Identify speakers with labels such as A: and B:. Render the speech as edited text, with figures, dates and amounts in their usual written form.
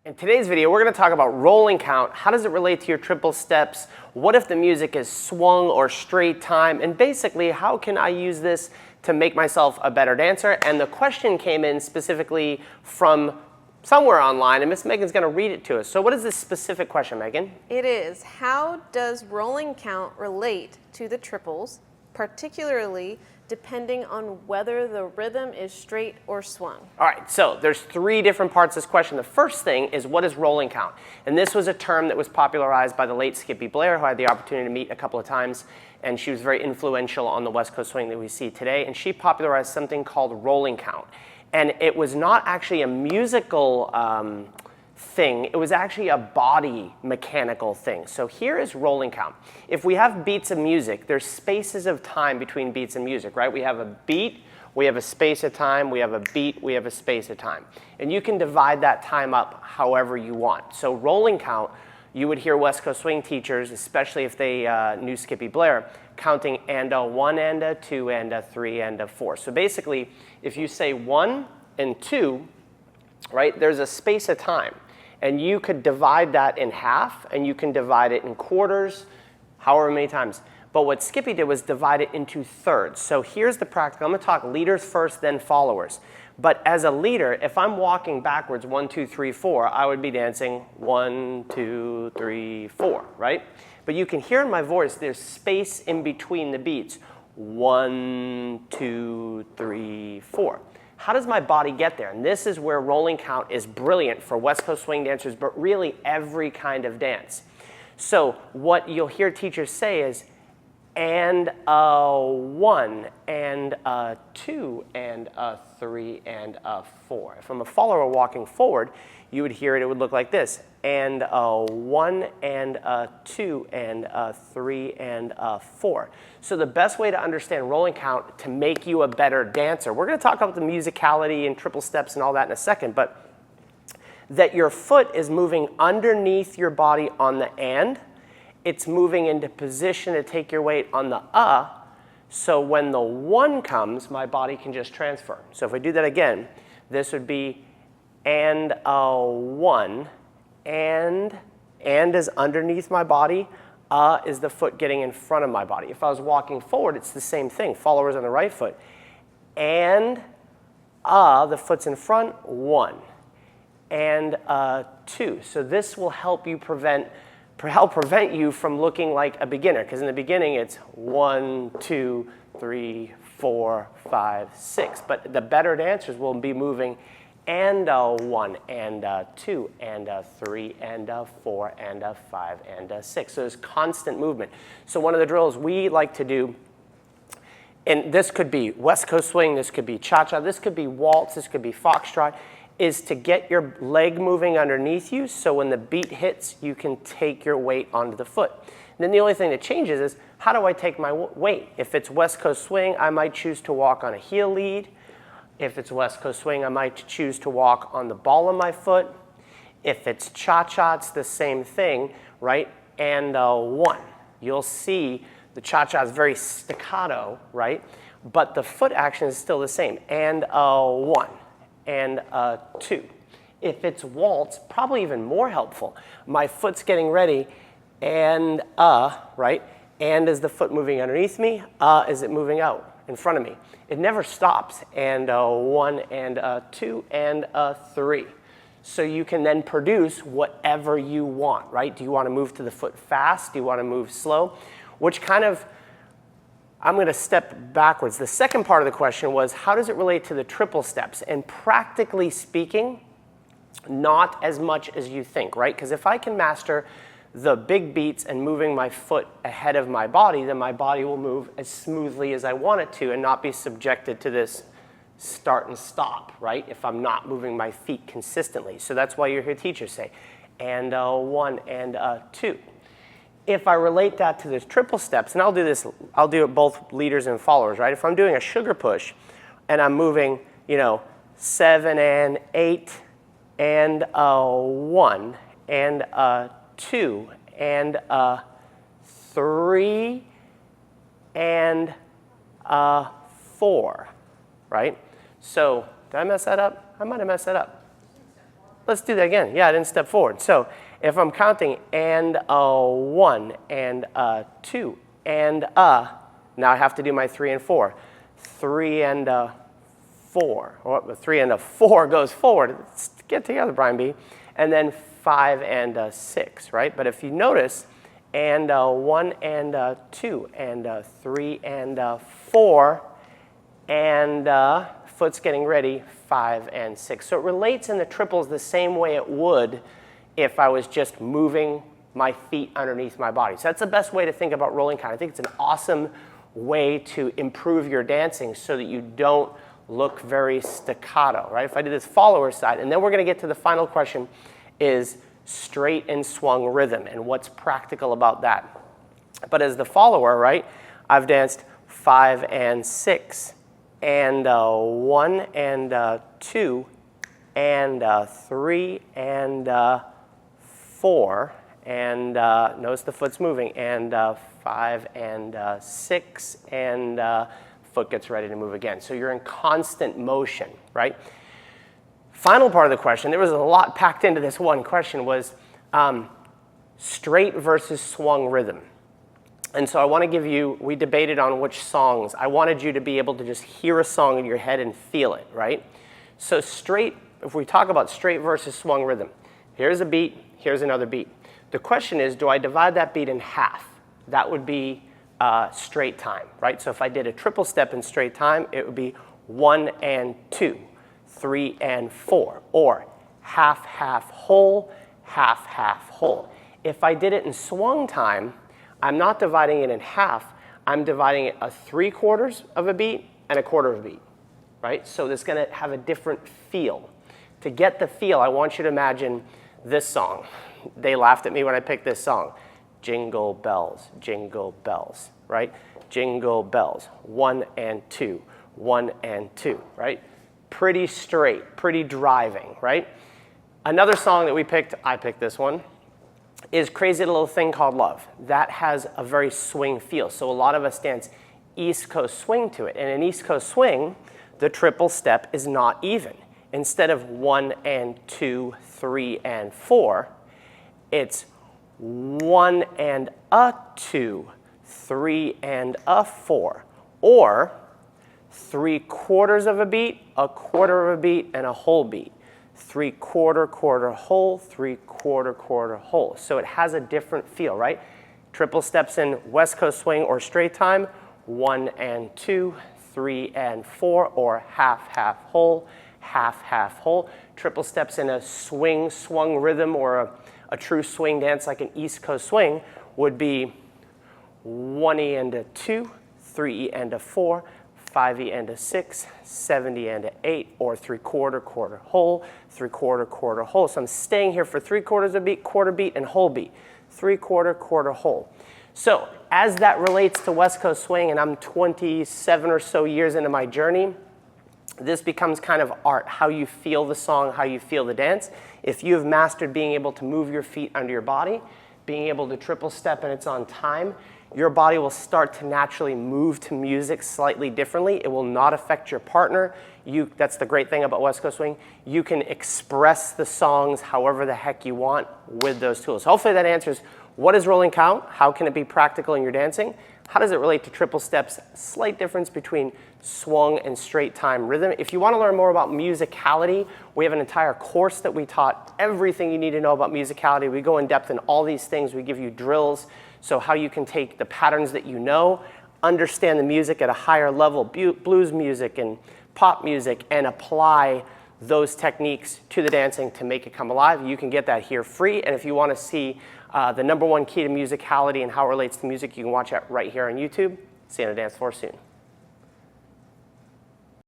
A: In today's video, we're going to talk about rolling count. How does it relate to your triple steps? What if the music is swung or straight time? And basically, how can I use this to make myself a better dancer? And the question came in specifically from somewhere online, and Miss Megan's going to read it to us. So what is this specific question, Megan?
B: It is, how does rolling count relate to the triples, particularly depending on whether the rhythm is straight or swung?
A: All right, so there's three different parts of this question. The first thing is, what is rolling count? And this was a term that was popularized by the late Skippy Blair, who I had the opportunity to meet a couple of times, and she was very influential on the West Coast swing that we see today. And she popularized something called rolling count. And it was not actually a musical thing, it was actually a body mechanical thing. So here is rolling count. If we have beats of music, there's spaces of time between beats of music, right? We have a beat, we have a space of time, we have a beat, we have a space of time. And you can divide that time up however you want. So rolling count, you would hear West Coast swing teachers, especially if they knew Skippy Blair, counting and a 1 and a 2 and a 3 and a 4. So basically, if you say 1 and 2, right, there's a space of time. And you could divide that in half, and you can divide it in quarters, however many times. But what Skippy did was divide it into thirds. So here's the practical. I'm going to talk leaders first, then followers. But as a leader, if I'm walking backwards 1, 2, 3, 4, I would be dancing 1, 2, 3, 4, right? But you can hear in my voice there's space in between the beats. 1, 2, 3, 4. How does my body get there? And this is where rolling count is brilliant for West Coast swing dancers, but really every kind of dance. So what you'll hear teachers say is, and a 1, and a 2, and a 3, and a 4. If I'm a follower walking forward, you would hear it, it would look like this. And a 1, and a 2, and a 3, and a 4. So the best way to understand rolling count to make you a better dancer, we're going to talk about the musicality and triple steps and all that in a second, but that your foot is moving underneath your body on the and, it's moving into position to take your weight on the so when the 1 comes, my body can just transfer. So if I do that again, this would be and a 1, and is underneath my body, is the foot getting in front of my body. If I was walking forward, it's the same thing. Followers on the right foot. And the foot's in front, 1. And 2. So this will help you prevent you from looking like a beginner, because in the beginning it's 1, 2, 3, 4, 5, 6. But the better dancers will be moving and a 1, and a 2, and a 3, and a 4, and a 5, and a 6. So there's constant movement. So one of the drills we like to do, and this could be West Coast swing, this could be cha-cha, this could be waltz, this could be foxtrot, is to get your leg moving underneath you so when the beat hits, you can take your weight onto the foot. And then the only thing that changes is, how do I take my weight? If it's West Coast swing, I might choose to walk on a heel lead. If it's West Coast swing, I might choose to walk on the ball of my foot. If it's cha-cha, it's the same thing, right? And 1. You'll see the cha-cha is very staccato, right? But the foot action is still the same. And 1. And 2. If it's waltz, probably even more helpful. My foot's getting ready, and right? And is the foot moving underneath me? Is it moving out in front of me? It never stops. And 1, and 2, and 3. So you can then produce whatever you want, right? Do you want to move to the foot fast? Do you want to move slow? Which kind of, I'm going to step backwards. The second part of the question was, how does it relate to the triple steps? And practically speaking, not as much as you think, right? Because if I can master the big beats and moving my foot ahead of my body, then my body will move as smoothly as I want it to and not be subjected to this start and stop, right? If I'm not moving my feet consistently. So that's why you hear teachers say, and 1, and 2. If I relate that to the triple steps, and I'll do it both leaders and followers, right? If I'm doing a sugar push and I'm moving, 7 and 8 and 1 and 2 and 3 and 4, right? So did I mess that up? I might have messed that up. let's do that again. Yeah, I didn't step forward. So if I'm counting and a 1 and a 2 and a, now I have to do my 3 and 4. 3 and a 4, or 3 and a 4 goes forward. Let's get together, Brian B. And then 5 and a 6, right? But if you notice, and a 1 and a 2 and a 3 and a 4, and foot's getting ready, 5 and 6. So it relates in the triples the same way it would if I was just moving my feet underneath my body. So that's the best way to think about rolling count. I think it's an awesome way to improve your dancing so that you don't look very staccato, right? If I did this follower side, and then we're going to get to the final question, is straight and swung rhythm and what's practical about that. But as the follower, right, I've danced 5 and 6 and 1 and 2 and 3 and 4 and notice the foot's moving, and 5 and 6 and foot gets ready to move again. So you're in constant motion, right? Final part of the question, there was a lot packed into this one question, was straight versus swung rhythm. And so I want to give you, we debated on which songs. I wanted you to be able to just hear a song in your head and feel it, right? So straight, if we talk about straight versus swung rhythm, here's a beat, here's another beat. The question is, do I divide that beat in half? That would be straight time, right? So if I did a triple step in straight time, it would be 1 and 2, 3 and 4, or half, half, whole, half, half, whole. If I did it in swung time, I'm not dividing it in half. I'm dividing it a 3/4 of a beat and a 1/4 of a beat, right? So it's going to have a different feel. To get the feel, I want you to imagine this song. They laughed at me when I picked this song. Jingle bells, right? Jingle bells, 1 and 2, 1 and 2, right? Pretty straight, pretty driving, right? Another song that we picked, I picked this one, is Crazy Little Thing Called Love. That has a very swing feel. So a lot of us dance East Coast swing to it. And in East Coast swing, the triple step is not even. Instead of 1 and 2, 3 and 4, it's 1 and a 2, 3 and a 4, or 3/4 of a beat, a 1/4 of a beat, and a whole beat. 3/4, 1/4 whole, 3/4, 1/4 whole. So it has a different feel, right? Triple steps in West Coast swing or straight time, 1 and 2, 3 and 4, or half, half, whole, half, half, whole. Triple steps in a swing, swung rhythm or a true swing dance like an East Coast swing would be 1E and a 2, 3E and a 4, 5E and a 6, 7E and a 8, or 3/4, 1/4 whole, 3/4, 1/4 whole. So I'm staying here for 3/4 of a beat, 1/4 beat, and whole beat. 3/4, 1/4 whole. So as that relates to West Coast swing, and I'm 27 or so years into my journey, this becomes kind of art, how you feel the song, how you feel the dance. If you have mastered being able to move your feet under your body, being able to triple step and it's on time, your body will start to naturally move to music slightly differently. It will not affect your partner. That's the great thing about West Coast swing. You can express the songs however the heck you want with those tools. Hopefully that answers what is rolling count, how can it be practical in your dancing, how does it relate to triple steps, slight difference between swung and straight time rhythm. If you want to learn more about musicality, we have an entire course that we taught everything you need to know about musicality. We go in depth in all these things. We give you drills, so how you can take the patterns that you know, understand the music at a higher level, blues music and pop music, and apply those techniques to the dancing to make it come alive. You can get that here free, and if you want to see the #1 key to musicality and how it relates to music, you can watch that right here on YouTube. See you on the dance floor soon.